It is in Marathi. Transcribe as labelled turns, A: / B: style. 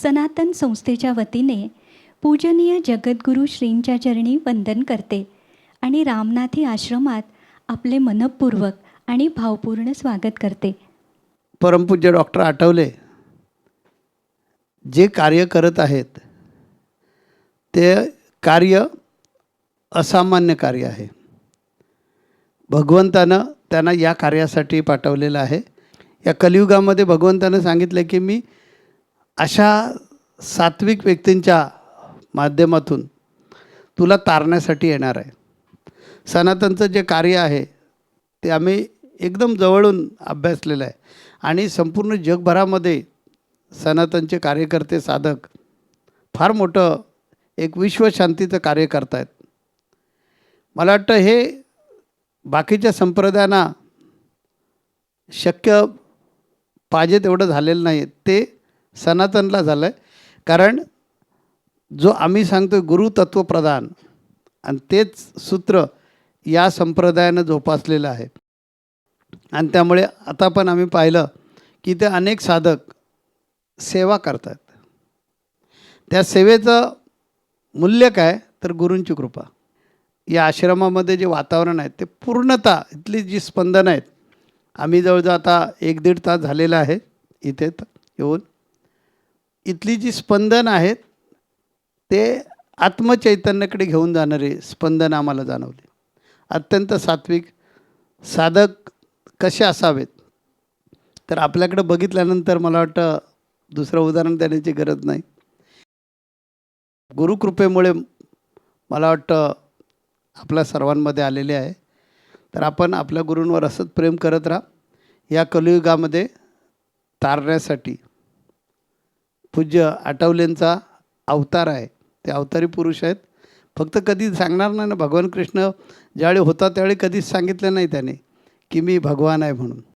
A: सनातन संस्थेच्या वतीने पूजनीय जगद्गुरू श्रींच्या चरणी वंदन करते आणि रामनाथी आश्रमात आपले मनपूर्वक आणि भावपूर्ण स्वागत करते.
B: परमपूज्य डॉक्टर आठवले जे कार्य करत आहेत ते कार्य असामान्य कार्य आहे. भगवंतानं त्यांना या कार्यासाठी पाठवलेलं आहे. या कलियुगामध्ये भगवंतानं सांगितलं की मी अशा सात्विक व्यक्तींच्या माध्यमातून तुला तारण्यासाठी येणार आहे. सनातनचं जे कार्य आहे ते आम्ही एकदम जवळून अभ्यासलेलं आहे आणि संपूर्ण जगभरामध्ये सनातनचे कार्यकर्ते साधक फार मोठं एक विश्वशांतीचं कार्य करत आहेत. मला वाटतं हे बाकीच्या संप्रदायांना शक्य पाहिजे तेवढं झालेलं नाही, ते सनातनला झालं आहे. कारण जो आम्ही सांगतो गुरुतत्वप्रधान आणि तेच सूत्र या संप्रदायानं जोपासलेलं आहे. आणि त्यामुळे आता पण आम्ही पाहिलं की ते अनेक साधक सेवा करतात. त्या सेवेचं मूल्य काय तर गुरूंची कृपा. या आश्रमामध्ये जे वातावरण आहे ते पूर्णतः इथली जी स्पंदनं आहेत, आम्ही जवळजवळ आता 1-1.5 तास झालेला आहे इथे येऊन. इथली जी स्पंदन आहेत ते आत्मचैतन्याकडे घेऊन जाणारे स्पंदन आम्हाला जाणवले. अत्यंत सात्विक साधक कसे असावेत तर आपल्याकडे बघितल्यानंतर मला वाटतं दुसरं उदाहरण देण्याची गरज नाही. गुरुकृपेमुळे मला वाटतं आपल्या सर्वांमध्ये आलेले आहे. तर आपण आपल्या गुरूंवर असंच प्रेम करत राहा. या कलियुगामध्ये तारण्यासाठी पूज्य आठवलेंचा अवतार आहे. ते अवतारी पुरुष आहेत. फक्त कधी सांगणार नाही ना, भगवान कृष्ण ज्यावेळी होता त्यावेळी कधीच सांगितलं नाही त्याने की मी भगवान आहे म्हणून.